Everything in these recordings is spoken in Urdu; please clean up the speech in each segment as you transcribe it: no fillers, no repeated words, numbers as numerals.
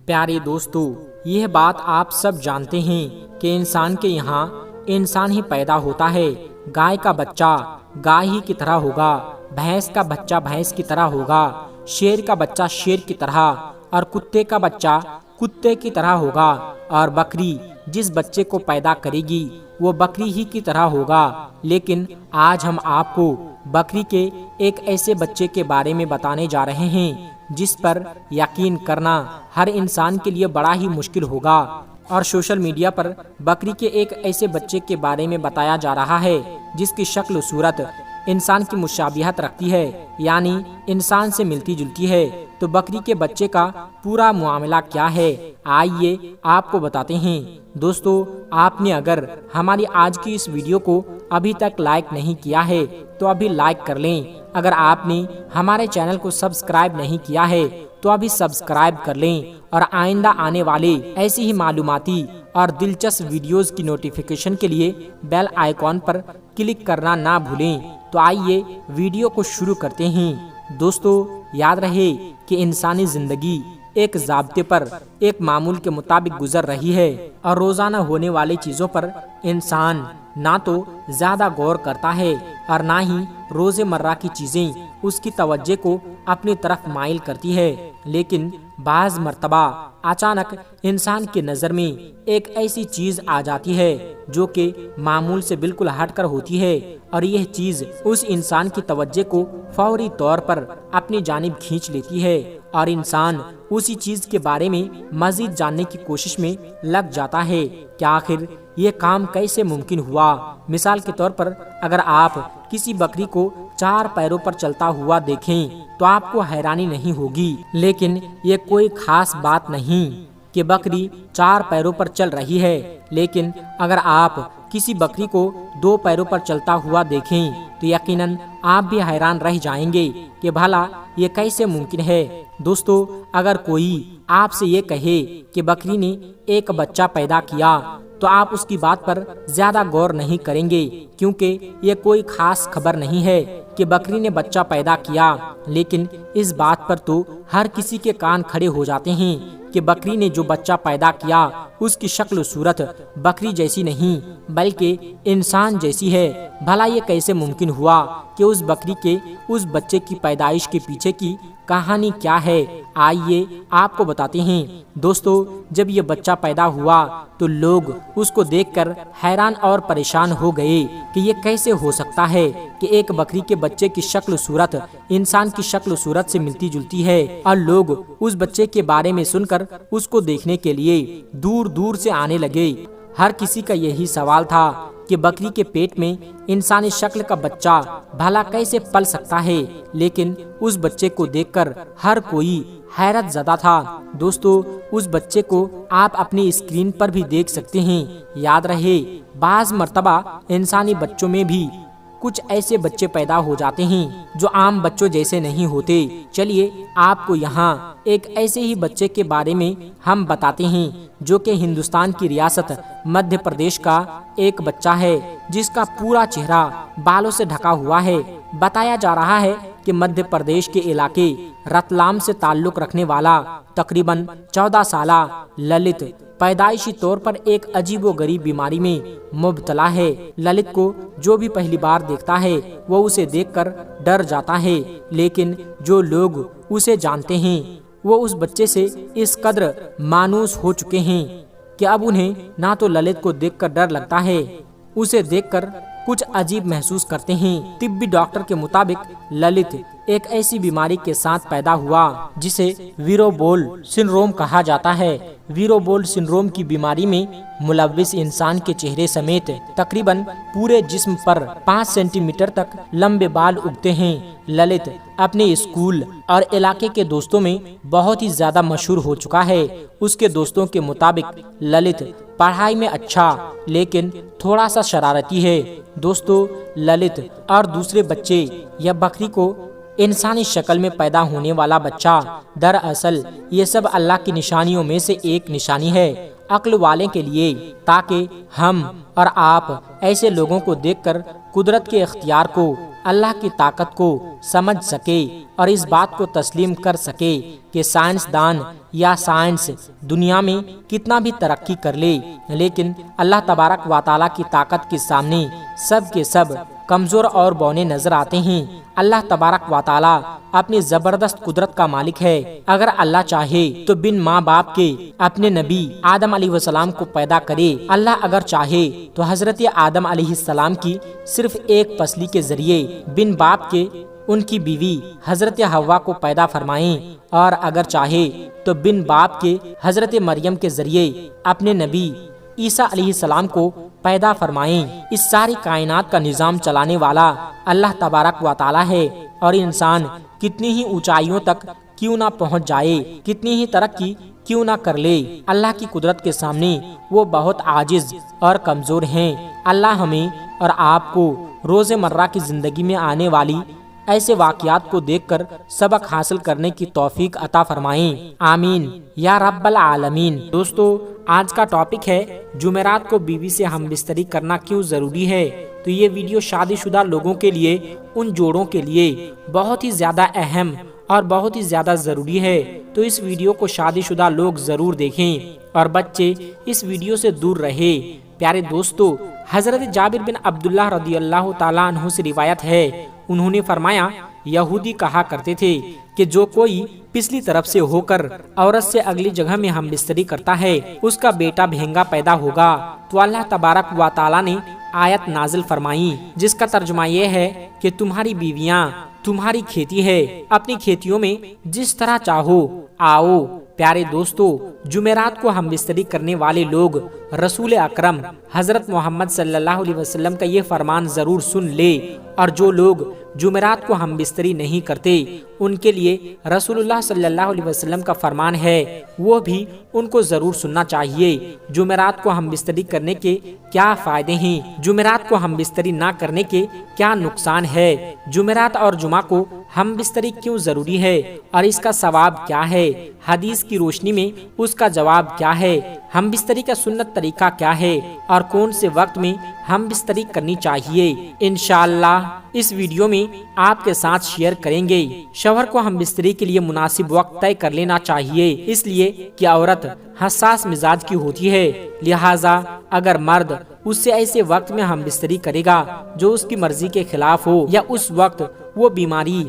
پیارے دوستو، یہ بات آپ سب جانتے ہیں کہ انسان کے یہاں انسان ہی پیدا ہوتا ہے۔ گائے کا بچہ گائے ہی کی طرح ہوگا، بھینس کا بچہ بھینس کی طرح ہوگا، شیر کا بچہ شیر کی طرح، اور کتے کا بچہ کتے کی طرح ہوگا، اور بکری جس بچے کو پیدا کرے گی وہ بکری ہی کی طرح ہوگا۔ لیکن آج ہم آپ کو بکری کے ایک ایسے بچے کے بارے میں بتانے جا رہے ہیں جس پر یقین کرنا ہر انسان کے لیے بڑا ہی مشکل ہوگا، اور سوشل میڈیا پر بکری کے ایک ایسے بچے کے بارے میں بتایا جا رہا ہے جس کی شکل و صورت انسان کی مشابہت رکھتی ہے، یعنی انسان سے ملتی جلتی ہے۔ تو بکری کے بچے کا پورا معاملہ کیا ہے، آئیے آپ کو بتاتے ہیں۔ دوستو، آپ نے اگر ہماری آج کی اس ویڈیو کو ابھی تک لائک نہیں کیا ہے تو ابھی لائک کر لیں۔ اگر آپ نے ہمارے چینل کو سبسکرائب نہیں کیا ہے تو ابھی سبسکرائب کر لیں، اور آئندہ آنے والے ایسی ہی معلوماتی اور دلچسپ ویڈیوز کی نوٹیفیکیشن کے لیے بیل آئیکن پر کلک کرنا نہ بھولیں۔ تو آئیے ویڈیو کو شروع کرتے ہیں۔ دوستو، یاد رہے کہ انسانی زندگی ایک ضابطے پر، ایک معمول کے مطابق گزر رہی ہے، اور روزانہ ہونے والی چیزوں پر انسان نہ تو زیادہ غور کرتا ہے اور نہ ہی روز مرہ کی چیزیں اس کی توجہ کو اپنی طرف مائل کرتی ہے۔ لیکن بعض مرتبہ اچانک انسان کی نظر میں ایک ایسی چیز آ جاتی ہے جو کہ معمول سے بالکل ہٹ کر ہوتی ہے، اور یہ چیز اس انسان کی توجہ کو فوری طور پر اپنی جانب کھینچ لیتی ہے، اور انسان اسی چیز کے بارے میں مزید جاننے کی کوشش میں لگ جاتا ہے کہ آخر یہ کام کیسے ممکن ہوا۔ مثال کے طور پر اگر آپ کسی بکری کو 4 پیروں پر چلتا ہوا دیکھیں تو آپ کو حیرانی نہیں ہوگی، لیکن یہ کوئی خاص بات نہیں کہ بکری 4 پیروں پر چل رہی ہے۔ لیکن اگر آپ کسی بکری کو 2 پیروں پر چلتا ہوا دیکھیں تو یقیناً آپ بھی حیران رہ جائیں گے کہ بھلا یہ کیسے ممکن ہے۔ دوستو، اگر کوئی آپ سے یہ کہے کہ بکری نے ایک بچہ پیدا کیا تو آپ اس کی بات پر زیادہ غور نہیں کریں گے، کیونکہ یہ کوئی خاص خبر نہیں ہے کہ بکری نے بچہ پیدا کیا۔ لیکن اس بات پر تو ہر کسی کے کان کھڑے ہو جاتے ہیں کہ بکری نے جو بچہ پیدا کیا اس کی شکل و صورت بکری جیسی نہیں بلکہ انسان جیسی ہے۔ بھلا یہ کیسے ممکن ہوا کہ اس بکری کے اس بچے کی پیدائش کے پیچھے کی کہانی کیا ہے، آئیے آپ کو بتاتے ہیں۔ دوستو، جب یہ بچہ پیدا ہوا تو لوگ اس کو دیکھ کر حیران اور پریشان ہو گئے کہ یہ کیسے ہو سکتا ہے کہ ایک بکری کے بچے کی شکل و صورت انسان کی شکل و صورت سے ملتی جلتی ہے، اور لوگ اس بچے کے بارے میں سن کر اس کو دیکھنے کے لیے دور دور سے آنے لگے۔ ہر کسی کا یہی سوال تھا کہ بکری کے پیٹ میں انسانی شکل کا بچہ بھلا کیسے پل سکتا ہے، لیکن اس بچے کو دیکھ کر ہر کوئی حیرت زدہ تھا۔ دوستو، اس بچے کو آپ اپنی اسکرین پر بھی دیکھ سکتے ہیں۔ یاد رہے، بعض مرتبہ انسانی بچوں میں بھی کچھ ایسے بچے پیدا ہو جاتے ہیں جو عام بچوں جیسے نہیں ہوتے۔ چلیے آپ کو یہاں ایک ایسے ہی بچے کے بارے میں ہم بتاتے ہیں جو کہ ہندوستان کی ریاست مدھیہ پردیش کا ایک بچہ ہے جس کا پورا چہرہ بالوں سے ڈھکا ہوا ہے۔ بتایا جا رہا ہے کہ مدھیہ پردیش کے علاقے رتلام سے تعلق رکھنے والا تقریباً 14 سالہ للت پیدائشی طور پر ایک عجیب و غریب بیماری میں مبتلا ہے۔ للت کو جو بھی پہلی بار دیکھتا ہے وہ اسے دیکھ کر ڈر جاتا ہے، لیکن جو لوگ اسے جانتے ہیں وہ اس بچے سے اس قدر مانوس ہو چکے ہیں کہ اب انہیں نہ تو للت کو دیکھ کر ڈر لگتا ہے، اسے دیکھ کر کچھ عجیب محسوس کرتے ہیں۔ طبی ڈاکٹر کے مطابق للت ایک ایسی بیماری کے ساتھ پیدا ہوا جسے ویروبول سنڈروم کہا جاتا ہے۔ ویروبول سنڈروم کی بیماری میں ملوث انسان کے چہرے سمیت تقریباً پورے جسم پر 5 سینٹی میٹر تک لمبے بال اگتے ہیں۔ للت اپنے اسکول اور علاقے کے دوستوں میں بہت ہی زیادہ مشہور ہو چکا ہے۔ اس کے دوستوں کے مطابق للت پڑھائی میں اچھا لیکن تھوڑا سا شرارتی ہے۔ دوستو، للت اور دوسرے بچے یا بکری کو انسانی شکل میں پیدا ہونے والا بچہ دراصل یہ سب اللہ کی نشانیوں میں سے ایک نشانی ہے عقل والے کے لیے، تاکہ ہم اور آپ ایسے لوگوں کو دیکھ کر قدرت کے اختیار کو، اللہ کی طاقت کو سمجھ سکے اور اس بات کو تسلیم کر سکے کہ سائنسدان یا سائنس دنیا میں کتنا بھی ترقی کر لے، لیکن اللہ تبارک و تعالیٰ کی طاقت کے سامنے سب کے سب کمزور اور بونے نظر آتے ہیں۔ اللہ تبارک و تعالیٰ اپنی زبردست قدرت کا مالک ہے۔ اگر اللہ چاہے تو بن ماں باپ کے اپنے نبی آدم علیہ السلام کو پیدا کرے۔ اللہ اگر چاہے تو حضرت آدم علیہ السلام کی صرف ایک پسلی کے ذریعے بن باپ کے ان کی بیوی حضرت حوا کو پیدا فرمائیں، اور اگر چاہے تو بن باپ کے حضرت مریم کے ذریعے اپنے نبی عیسیٰ علیہ السلام کو پیدا فرمائیں۔ اس ساری کائنات کا نظام چلانے والا اللہ تبارک و تعالیٰ ہے، اور انسان کتنی ہی اونچائیوں تک کیوں نہ پہنچ جائے، کتنی ہی ترقی کیوں نہ کر لے، اللہ کی قدرت کے سامنے وہ بہت عاجز اور کمزور ہیں۔ اللہ ہمیں اور آپ کو روزمرہ کی زندگی میں آنے والی ایسے واقعات کو دیکھ کر سبق حاصل کرنے کی توفیق عطا فرمائیں، آمین یا رب العالمین۔ دوستو، آج کا ٹاپک ہے جمعرات کو بیوی سے ہم بستری کرنا کیوں ضروری ہے۔ تو یہ ویڈیو شادی شدہ لوگوں کے لیے، ان جوڑوں کے لیے بہت ہی زیادہ اہم اور بہت ہی زیادہ ضروری ہے، تو اس ویڈیو کو شادی شدہ لوگ ضرور دیکھیں اور بچے اس ویڈیو سے دور رہے۔ پیارے دوستو، حضرت جابر بن عبداللہ رضی اللہ تعالیٰ عنہ سے روایت ہے، انہوں نے فرمایا، یہودی کہا کرتے تھے کہ جو کوئی پچھلی طرف سے ہو کر عورت سے اگلی جگہ میں ہم بستری کرتا ہے، اس کا بیٹا بھینگا پیدا ہوگا۔ تو اللہ تبارک و تعالیٰ نے آیت نازل فرمائی جس کا ترجمہ یہ ہے کہ تمہاری بیویاں تمہاری کھیتی ہے، اپنی کھیتیوں میں جس طرح چاہو آؤ۔ پیارے دوستو، جمعرات کو ہم بستری کرنے والے لوگ رسول اکرم حضرت محمد صلی اللہ علیہ وسلم کا یہ فرمان ضرور سن لے، اور جو لوگ جمعرات کو ہم بستری نہیں کرتے ان کے لیے رسول اللہ صلی اللہ علیہ وسلم کا فرمان ہے، وہ بھی ان کو ضرور سننا چاہیے۔ جمعرات کو ہم بستری کرنے کے کیا فائدے ہیں، جمعرات کو ہم بستری نہ کرنے کے کیا نقصان ہے، جمعرات اور جمعہ کو ہم بستری کیوں ضروری ہے اور اس کا ثواب کیا ہے، حدیث کی روشنی میں اس کا جواب کیا ہے، ہم بستری کا سنت طریقہ کیا ہے اور کون سے وقت میں ہم بستری کرنی چاہیے، انشاءاللہ اس ویڈیو میں آپ کے ساتھ شیئر کریں گے۔ شوہر کو ہم بستری کے لیے مناسب وقت طے کر لینا چاہیے، اس لیے کہ عورت حساس مزاج کی ہوتی ہے، لہٰذا اگر مرد اس سے ایسے وقت میں ہم بستری کرے گا جو اس کی مرضی کے خلاف ہو، یا اس وقت وہ بیماری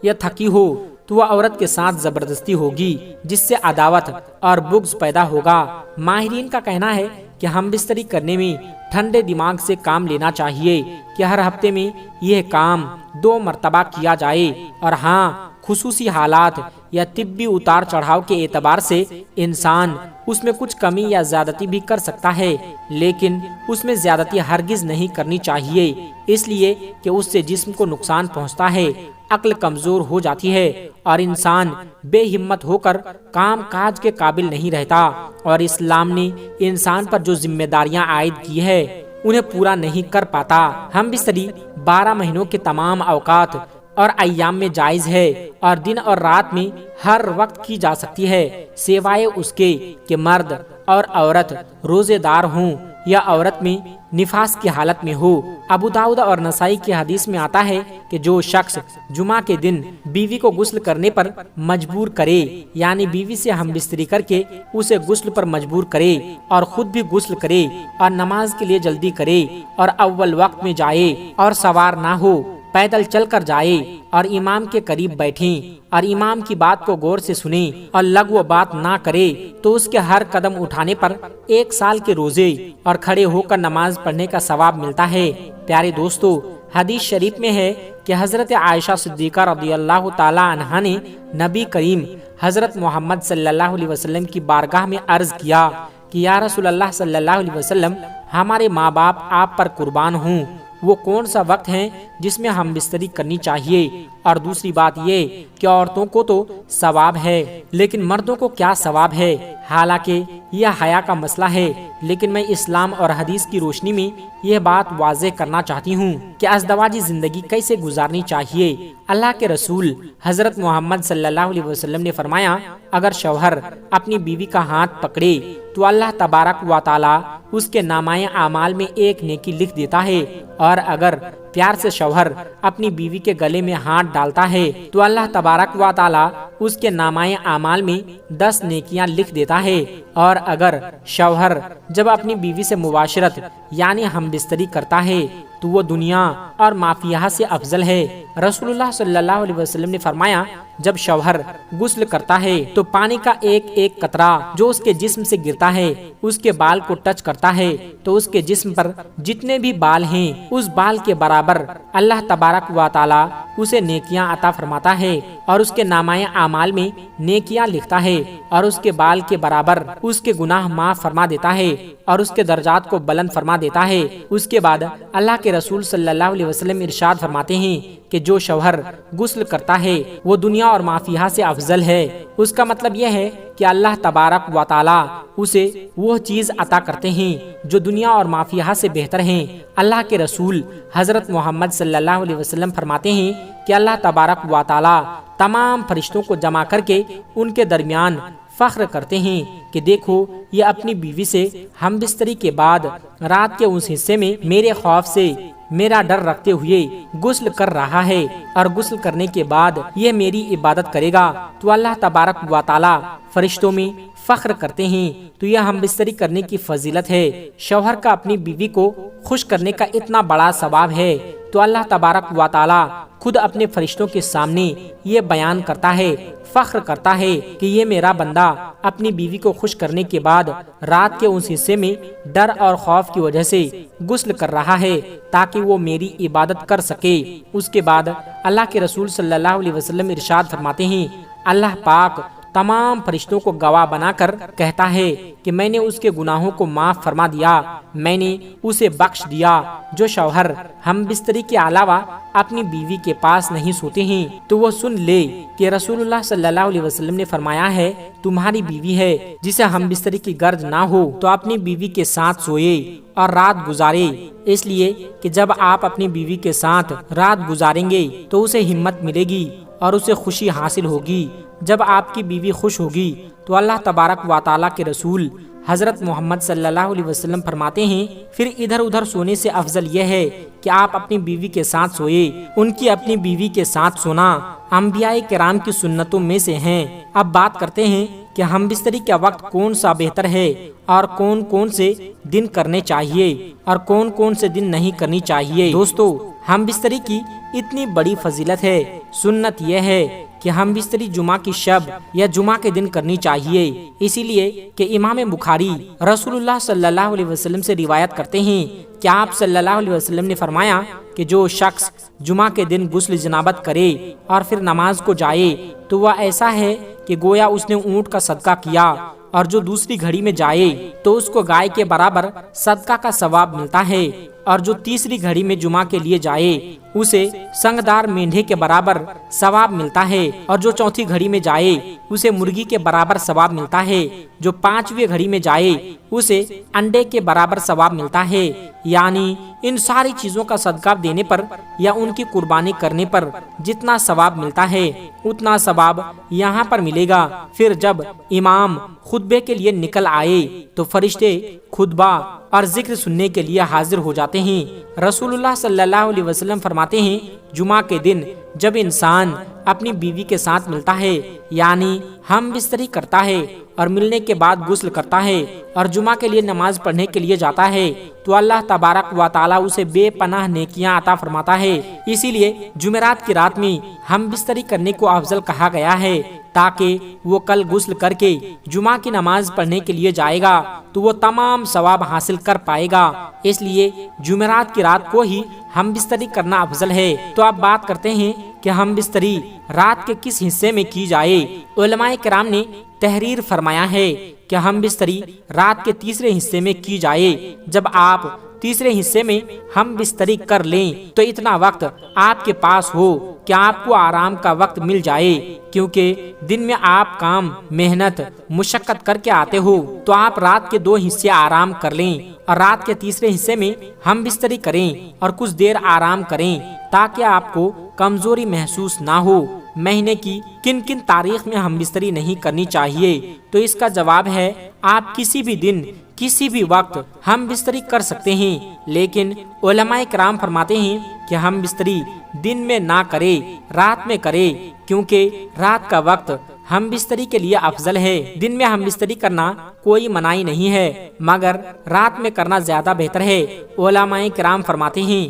یا تھکی ہو، تو وہ عورت کے ساتھ زبردستی ہوگی، جس سے عداوت اور بغض پیدا ہوگا۔ ماہرین کا کہنا ہے کہ ہم بستری کرنے میں ٹھنڈے دماغ سے کام لینا چاہیے کہ ہر ہفتے میں یہ کام 2 مرتبہ کیا جائے، اور ہاں، خصوصی حالات یا طبی اتار چڑھاؤ کے اعتبار سے انسان اس میں کچھ کمی یا زیادتی بھی کر سکتا ہے، لیکن اس میں زیادتی ہرگز نہیں کرنی چاہیے، اس لیے کہ اس سے جسم کو نقصان پہنچتا ہے، عقل کمزور ہو جاتی ہے اور انسان بے ہمت ہو کر کام کاج کے قابل نہیں رہتا، اور اسلام نے انسان پر جو ذمہ داریاں عائد کی ہے انہیں پورا نہیں کر پاتا۔ ہم بستری 12 مہینوں کے تمام اوقات اور ایام میں جائز ہے، اور دن اور رات میں ہر وقت کی جا سکتی ہے، سوائے اس کے کہ مرد اور عورت روزے دار ہوں یا عورت میں نفاس کی حالت میں ہو۔ ابو داؤد اور نسائی کی حدیث میں آتا ہے کہ جو شخص جمعہ کے دن بیوی کو غسل کرنے پر مجبور کرے، یعنی بیوی سے ہم بستری کر کے اسے غسل پر مجبور کرے اور خود بھی غسل کرے اور نماز کے لیے جلدی کرے اور اول وقت میں جائے اور سوار نہ ہو، پیدل چل کر جائے اور امام کے قریب بیٹھیں اور امام کی بات کو غور سے سنیں اور لغو بات نہ کرے، تو اس کے ہر قدم اٹھانے پر 1 سال کے روزے اور کھڑے ہو کر نماز پڑھنے کا ثواب ملتا ہے۔ پیارے دوستو، حدیث شریف میں ہے کہ حضرت عائشہ صدیقہ رضی اللہ تعالی عنہا نے نبی کریم حضرت محمد صلی اللہ علیہ وسلم کی بارگاہ میں عرض کیا کہ یا رسول اللہ صلی اللہ علیہ وسلم، ہمارے ماں باپ آپ پر قربان ہوں، وہ کون سا وقت ہے جس میں ہم بستری کرنی چاہیے؟ اور دوسری بات یہ کہ عورتوں کو تو ثواب ہے لیکن مردوں کو کیا ثواب ہے؟ حالانکہ یہ حیا کا مسئلہ ہے، لیکن میں اسلام اور حدیث کی روشنی میں یہ بات واضح کرنا چاہتی ہوں کہ ازدواجی زندگی کیسے گزارنی چاہیے۔ اللہ کے رسول حضرت محمد صلی اللہ علیہ وسلم نے فرمایا، اگر شوہر اپنی بیوی کا ہاتھ پکڑے تو اللہ تبارک و تعالی اس کے نامۂ اعمال میں ایک نیکی لکھ دیتا ہے، اور اگر پیار سے شوہر اپنی بیوی کے گلے میں ہاتھ ڈالتا ہے تو اللہ تبارک و تعالی اس کے نامۂ اعمال میں 10 نیکیاں لکھ دیتا ہے۔ اور اگر شوہر جب اپنی بیوی سے مباشرت یعنی ہم بستری کرتا ہے تو وہ دنیا اور ما فیہا سے افضل ہے۔ رسول اللہ صلی اللہ علیہ وسلم نے فرمایا، جب شوہر غسل کرتا ہے تو پانی کا ایک ایک قطرہ جو اس کے جسم سے گرتا ہے اس کے بال کو ٹچ کرتا ہے تو اس کے جسم پر جتنے بھی بال ہیں اس بال کے برابر اللہ تبارک و تعالی اسے نیکیاں عطا فرماتا ہے، اور اس کے نامۂ اعمال میں نیکیاں لکھتا ہے، اور اس کے بال کے برابر اس کے گناہ معاف فرما دیتا ہے اور اس کے درجات کو بلند فرما دیتا ہے۔ اس کے بعد اللہ کے رسول صلی اللہ علیہ وسلم ارشاد فرماتے ہیں کہ جو شوہر غسل کرتا ہے وہ دنیا اور ما فیہا سے افضل ہے۔ اس کا مطلب یہ ہے کہ اللہ تبارک و تعالی اسے وہ چیز عطا کرتے ہیں جو دنیا اور ما فیہا سے بہتر ہیں۔ اللہ کے رسول حضرت محمد صلی اللہ علیہ وسلم فرماتے ہیں کہ اللہ تبارک و تعالی تمام فرشتوں کو جمع کر کے ان کے درمیان فخر کرتے ہیں کہ دیکھو یہ اپنی بیوی سے ہم بستری کے بعد رات کے اس حصے میں میرے خوف سے میرا ڈر رکھتے ہوئے غسل کر رہا ہے، اور غسل کرنے کے بعد یہ میری عبادت کرے گا تو اللہ تبارک و تعالی فرشتوں میں فخر کرتے ہیں۔ تو یہ ہم بستری کرنے کی فضیلت ہے۔ شوہر کا اپنی بیوی کو خوش کرنے کا اتنا بڑا ثواب ہے تو اللہ تبارک و تعالی خود اپنے فرشتوں کے سامنے یہ بیان کرتا ہے، فخر کرتا ہے کہ یہ میرا بندہ اپنی بیوی کو خوش کرنے کے بعد رات کے اس حصے میں ڈر اور خوف کی وجہ سے غسل کر رہا ہے تاکہ وہ میری عبادت کر سکے۔ اس کے بعد اللہ کے رسول صلی اللہ علیہ وسلم ارشاد فرماتے ہیں، اللہ پاک تمام فرشتوں کو گواہ بنا کر کہتا ہے کہ میں نے اس کے گناہوں کو معاف فرما دیا، میں نے اسے بخش دیا۔ جو شوہر ہم بستری کے علاوہ اپنی بیوی کے پاس نہیں سوتے ہیں تو وہ سن لے کہ رسول اللہ صلی اللہ علیہ وسلم نے فرمایا ہے، تمہاری بیوی ہے جسے ہم بستری کی غرض نہ ہو تو اپنی بیوی کے ساتھ سوئے اور رات گزارے، اس لیے کہ جب آپ اپنی بیوی کے ساتھ رات گزاریں گے تو اسے ہمت ملے گی اور اسے خوشی حاصل ہوگی۔ جب آپ کی بیوی خوش ہوگی تو اللہ تبارک و تعالیٰ کے رسول حضرت محمد صلی اللہ علیہ وسلم فرماتے ہیں، پھر ادھر ادھر سونے سے افضل یہ ہے کہ آپ اپنی بیوی کے ساتھ سوئے۔ ان کی اپنی بیوی کے ساتھ سونا انبیاء کرام کی سنتوں میں سے ہیں۔ اب بات کرتے ہیں کہ ہم بستری کا وقت کون سا بہتر ہے اور کون کون سے دن کرنے چاہیے اور کون کون سے دن نہیں کرنی چاہیے۔ دوستو، ہم بستری کی اتنی بڑی فضیلت ہے۔ سنت یہ ہے کہ ہم بستری جمعہ کی شب یا جمعہ کے دن کرنی چاہیے، اسی لیے کہ امام بخاری رسول اللہ صلی اللہ علیہ وسلم سے روایت کرتے ہیں کہ آپ صلی اللہ علیہ وسلم نے فرمایا کہ جو شخص جمعہ کے دن غسل جنابت کرے اور پھر نماز کو جائے تو وہ ایسا ہے کہ گویا اس نے اونٹ کا صدقہ کیا، اور جو دوسری گھڑی میں جائے تو اس کو گائے کے برابر صدقہ کا ثواب ملتا ہے، اور جو تیسری گھڑی میں جمعہ کے لیے جائے اسے سنگدار مینڈھے کے برابر ثواب ملتا ہے، اور جو چوتھی گھڑی میں جائے اسے مرغی کے برابر ثواب ملتا ہے، جو پانچویں گھڑی میں جائے اسے انڈے کے برابر ثواب ملتا ہے۔ یعنی ان ساری چیزوں کا صدقہ دینے پر یا ان کی قربانی کرنے پر جتنا ثواب ملتا ہے اتنا ثواب یہاں پر ملے گا۔ پھر جب امام خطبے کے لیے نکل آئے تو فرشتے خطبہ اور ذکر سننے کے لیے حاضر ہو جاتے ہیں۔ رسول اللہ صلی اللہ علیہ وسلم فرماتے ہیں، جمعہ کے دن جب انسان اپنی بیوی کے ساتھ ملتا ہے یعنی ہم بستری کرتا ہے اور ملنے کے بعد غسل کرتا ہے اور جمعہ کے لیے نماز پڑھنے کے لیے جاتا ہے تو اللہ تبارک و تعالیٰ اسے بے پناہ نیکیاں عطا فرماتا ہے۔ اسی لیے جمعرات کی رات میں ہم بستری کرنے کو افضل کہا گیا ہے تاکہ وہ کل غسل کر کے جمعہ کی نماز پڑھنے کے لیے جائے گا تو وہ تمام ثواب حاصل کر پائے گا۔ اس لیے جمعرات کی رات کو ہی ہم بستری کرنا افضل ہے۔ تو آپ بات کرتے ہیں کہ ہم بستری رات کے کس حصے میں کی جائے۔ علماء کرام نے تحریر فرمایا ہے کہ ہم بستری رات کے تیسرے حصے میں کی جائے۔ جب آپ تیسرے حصے میں ہم بستری کر لیں تو اتنا وقت آپ کے پاس ہو کہ آپ کو آرام کا وقت مل جائے، کیونکہ دن میں آپ کام محنت مشقت کر کے آتے ہو تو آپ رات کے 2 حصے آرام کر لیں اور رات کے تیسرے حصے میں ہم بستری کریں اور کچھ دیر آرام کریں تاکہ آپ کو کمزوری محسوس نہ ہو۔ مہینے کی کن کن تاریخ میں ہم بستری نہیں کرنی چاہیے؟ تو اس کا جواب ہے آپ کسی بھی دن کسی بھی وقت ہم بستری کر سکتے ہیں، لیکن علماء کرام فرماتے ہیں کہ ہم بستری دن میں نہ کرے، رات میں کرے، کیونکہ رات کا وقت ہم بستری کے لیے افضل ہے۔ دن میں ہم بستری کرنا کوئی منائی نہیں ہے، مگر رات میں کرنا زیادہ بہتر ہے۔ علماء کرام فرماتے ہیں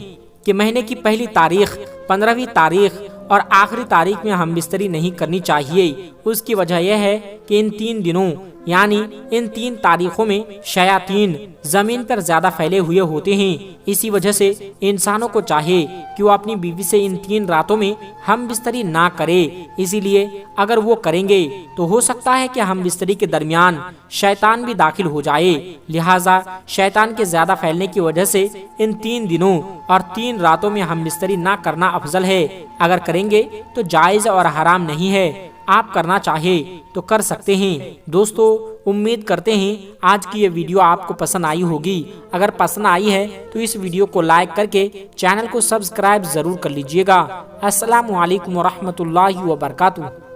کہ مہینے کی پہلی تاریخ، 15ویں تاریخ اور آخری تاریخ میں ہم بستری نہیں کرنی چاہیے۔ اس کی وجہ یہ ہے کہ ان 3 دنوں یعنی ان 3 تاریخوں میں شیاطین زمین پر زیادہ پھیلے ہوئے ہوتے ہیں۔ اسی وجہ سے انسانوں کو چاہیے کہ وہ اپنی بیوی سے ان 3 راتوں میں ہم بستری نہ کرے۔ اسی لیے اگر وہ کریں گے تو ہو سکتا ہے کہ ہم بستری کے درمیان شیطان بھی داخل ہو جائے، لہٰذا شیطان کے زیادہ پھیلنے کی وجہ سے ان 3 دنوں اور 3 راتوں میں ہم بستری نہ کرنا افضل ہے۔ اگر کریں گے تو جائز اور حرام نہیں ہے، آپ کرنا چاہے تو کر سکتے ہیں۔ دوستو، امید کرتے ہیں آج کی یہ ویڈیو آپ کو پسند آئی ہوگی۔ اگر پسند آئی ہے تو اس ویڈیو کو لائک کر کے چینل کو سبسکرائب ضرور کر لیجئے گا۔ السلام علیکم ورحمۃ اللہ وبرکاتہ۔